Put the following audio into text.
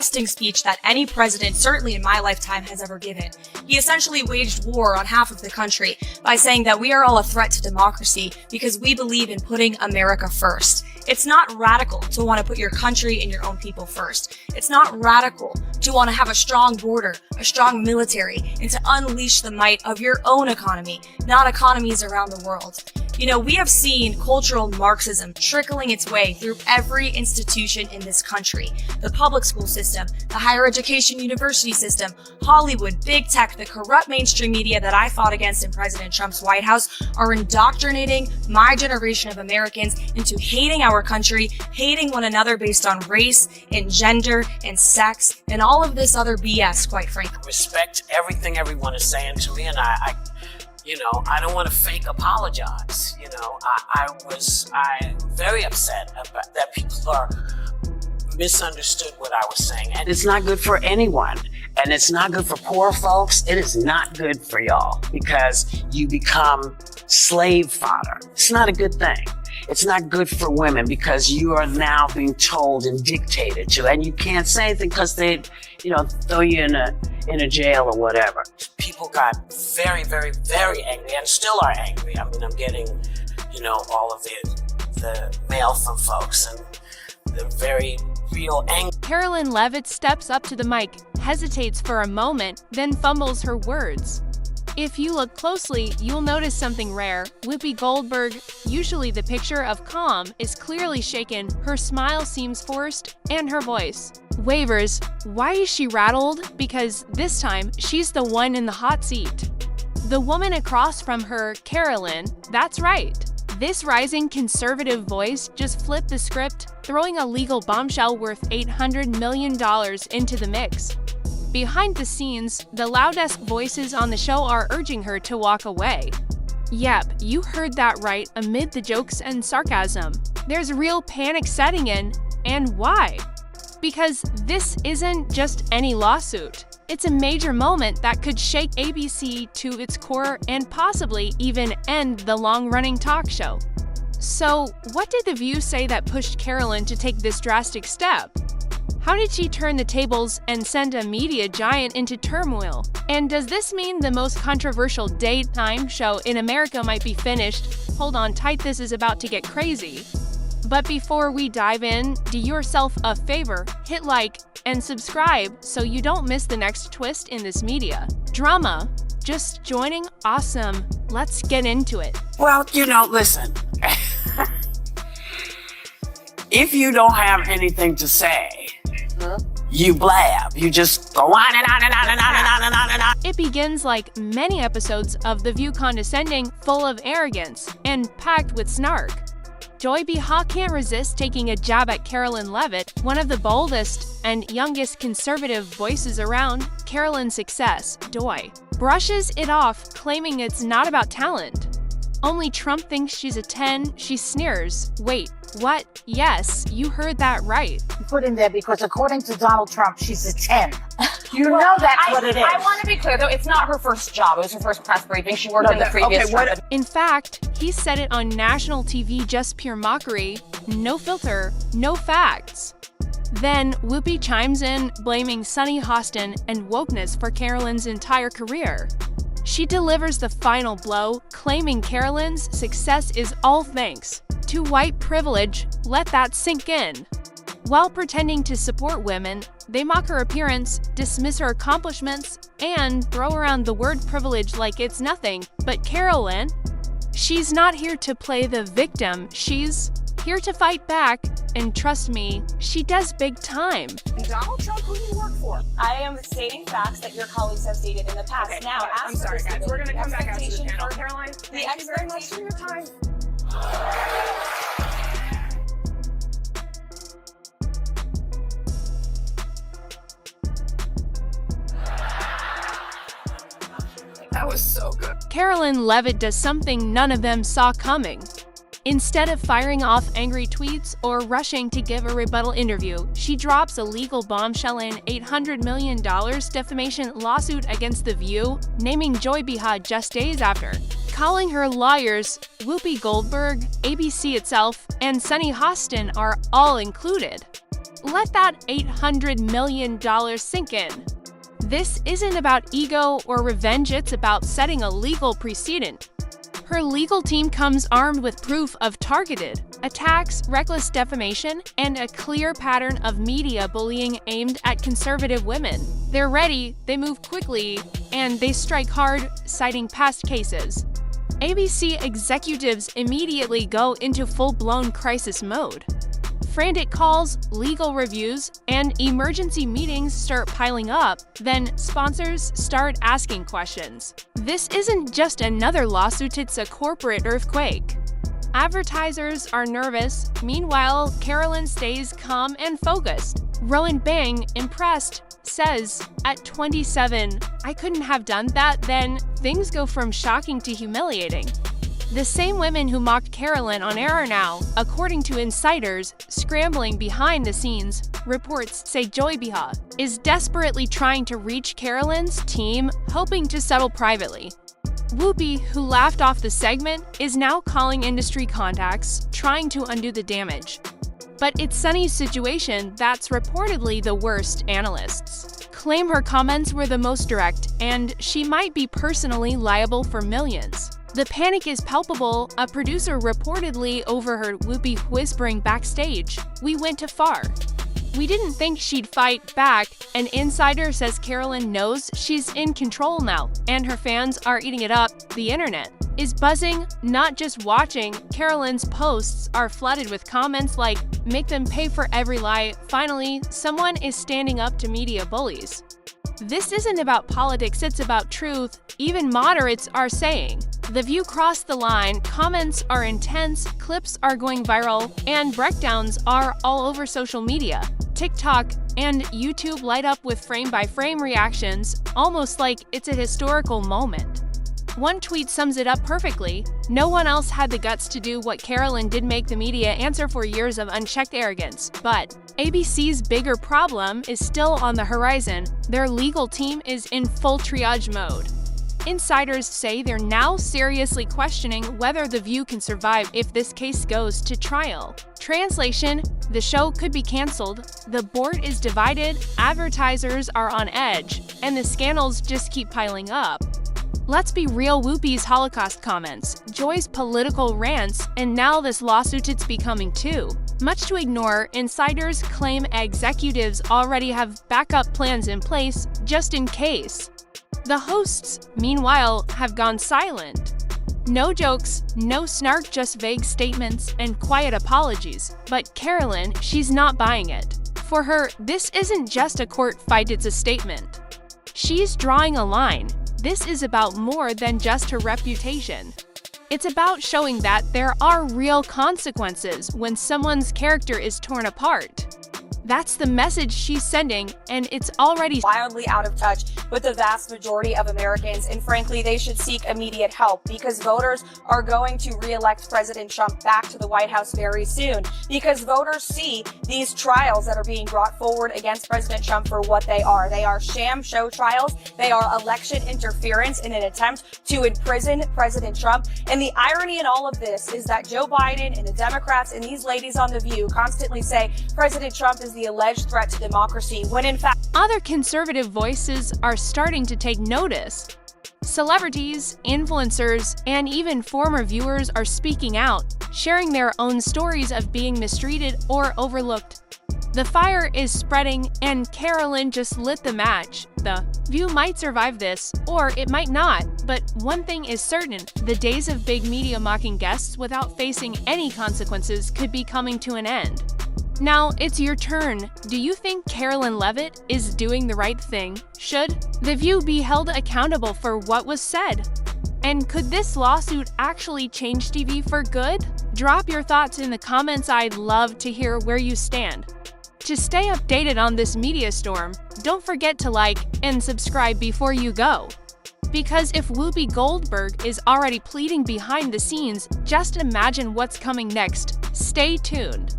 speech that any president, certainly in my lifetime, has ever given. He essentially waged war on half of the country by saying that we are all a threat to democracy because we believe in putting America first. It's not radical to want to put your country and your own people first. It's not radical to want to have a strong border, a strong military, and to unleash the might of your own economy, not economies around the world. You know, we have seen cultural Marxism trickling its way through every institution in this country. The public school system, the higher education university system, Hollywood, big tech, the corrupt mainstream media that I fought against in President Trump's White House are indoctrinating my generation of Americans into hating our country, hating one another based on race and gender and sex and all of this other BS, quite frankly. Respect everything everyone is saying to me, and I don't want to fake apologize. I'm very upset about that people are misunderstood what I was saying. And it's not good for anyone. And it's not good for poor folks. It is not good for y'all because you become slave fodder. It's not a good thing. It's not good for women because you are now being told and dictated to, and you can't say anything because they, throw you in a jail or whatever. People got very, very, very angry and still are angry. I mean, I'm getting, all of the mail from folks and the very real anger. Karoline Leavitt steps up to the mic, hesitates for a moment, then fumbles her words. If you look closely, you'll notice something rare. Whoopi Goldberg, usually the picture of calm, is clearly shaken, her smile seems forced, and her voice wavers. Why is she rattled? Because this time, she's the one in the hot seat. The woman across from her, Karoline, that's right. This rising conservative voice just flipped the script, throwing a legal bombshell worth $800 million into the mix. Behind the scenes, the loudest voices on the show are urging her to walk away. Yep, you heard that right, amid the jokes and sarcasm. There's real panic setting in, and why? Because this isn't just any lawsuit. It's a major moment that could shake ABC to its core and possibly even end the long-running talk show. So, what did The View say that pushed Karoline to take this drastic step? How did she turn the tables and send a media giant into turmoil? And does this mean the most controversial daytime show in America might be finished? Hold on tight, this is about to get crazy. But before we dive in, do yourself a favor, hit like and subscribe so you don't miss the next twist in this media. Drama, just joining, awesome. Let's get into it. Well, listen. If you don't have anything to say, you blab. You just go on and on and on and on and on and on and on. It begins like many episodes of The View, condescending, full of arrogance, and packed with snark. Joy Behar can't resist taking a jab at Karoline Leavitt, one of the boldest and youngest conservative voices around. Karoline's success, Joy, brushes it off, claiming it's not about talent. Only Trump thinks she's a 10, she sneers. Wait, what? Yes, you heard that right. Put in there because according to Donald Trump, she's a 10. You know that's what it is. I want to be clear, though, it's not her first job. It was her first press briefing. She worked in the previous job. In fact, he said it on national TV, just pure mockery, no filter, no facts. Then Whoopi chimes in, blaming Sunny Hostin and wokeness for Karoline's entire career. She delivers the final blow, claiming Karoline's success is all thanks to white privilege. Let that sink in. While pretending to support women, they mock her appearance, dismiss her accomplishments, and throw around the word privilege like it's nothing. But Karoline, she's not here to play the victim, she's here to fight back, and trust me, she does big time. Donald Trump, who do you work for? I am stating facts that your colleagues have stated in the past. Okay, Now, I'm sorry, guys. We're going to come back after the panel. Karoline, thank you very much for your time. That was so good. Karoline Leavitt does something none of them saw coming. Instead of firing off angry tweets or rushing to give a rebuttal interview, she drops a legal bombshell in $800 million defamation lawsuit against The View, naming Joy Behar just days after. Calling her lawyers, Whoopi Goldberg, ABC itself, and Sunny Hostin are all included. let that $800 million sink in. This isn't about ego or revenge, it's about setting a legal precedent. Her legal team comes armed with proof of targeted attacks, reckless defamation, and a clear pattern of media bullying aimed at conservative women. They're ready, they move quickly, and they strike hard, citing past cases. ABC executives immediately go into full-blown crisis mode. Frantic calls, legal reviews, and emergency meetings start piling up, then sponsors start asking questions. This isn't just another lawsuit, it's a corporate earthquake. Advertisers are nervous. Meanwhile, Karoline stays calm and focused. Rowan Bang, impressed, says, "At 27, I couldn't have done that then." Things go from shocking to humiliating. The same women who mocked Karoline on air are now, according to insiders, scrambling behind the scenes. Reports say Joy Behar is desperately trying to reach Karoline's team, hoping to settle privately. Whoopi, who laughed off the segment, is now calling industry contacts, trying to undo the damage. But it's Sunny's situation that's reportedly the worst. Analysts claim her comments were the most direct, and she might be personally liable for millions. The panic is palpable. A producer reportedly overheard Whoopi whispering backstage, "We went too far. We didn't think she'd fight back." An insider says Karoline knows she's in control now, and her fans are eating it up. The internet is buzzing, not just watching. Karoline's posts are flooded with comments like, "Make them pay for every lie." Finally, someone is standing up to media bullies. This isn't about politics, it's about truth. Even moderates are saying. The View crossed the line, comments are intense, clips are going viral, and breakdowns are all over social media. TikTok and YouTube light up with frame-by-frame reactions, almost like it's a historical moment. One tweet sums it up perfectly. "No one else had the guts to do what Karoline did, make the media answer for years of unchecked arrogance." But ABC's bigger problem is still on the horizon. Their legal team is in full triage mode. Insiders say they're now seriously questioning whether The View can survive if this case goes to trial. Translation: the show could be canceled, the board is divided, advertisers are on edge, and the scandals just keep piling up. Let's be real, Whoopi's Holocaust comments, Joy's political rants, and now this lawsuit, it's becoming too much to ignore. Insiders claim executives already have backup plans in place just in case. The hosts, meanwhile, have gone silent. No jokes, no snark, just vague statements and quiet apologies. But Karoline, she's not buying it. For her, this isn't just a court fight, it's a statement. She's drawing a line. This is about more than just her reputation. It's about showing that there are real consequences when someone's character is torn apart. That's the message she's sending, and it's already wildly out of touch with the vast majority of Americans, and frankly, they should seek immediate help because voters are going to re-elect President Trump back to the White House very soon because voters see these trials that are being brought forward against President Trump for what they are. They are sham show trials. They are election interference in an attempt to imprison President Trump. And the irony in all of this is that Joe Biden and the Democrats and these ladies on The View constantly say President Trump is the alleged threat to democracy, when in fact other conservative voices are starting to take notice. Celebrities, influencers, and even former viewers are speaking out, sharing their own stories of being mistreated or overlooked. The fire is spreading, and Karoline just lit the match. The View might survive this, or it might not, but one thing is certain, the days of big media mocking guests without facing any consequences could be coming to an end. Now, it's your turn. Do you think Karoline Leavitt is doing the right thing? Should The View be held accountable for what was said? And could this lawsuit actually change TV for good? Drop your thoughts in the comments. I'd love to hear where you stand. To stay updated on this media storm, don't forget to like and subscribe before you go. Because if Whoopi Goldberg is already pleading behind the scenes, just imagine what's coming next. Stay tuned.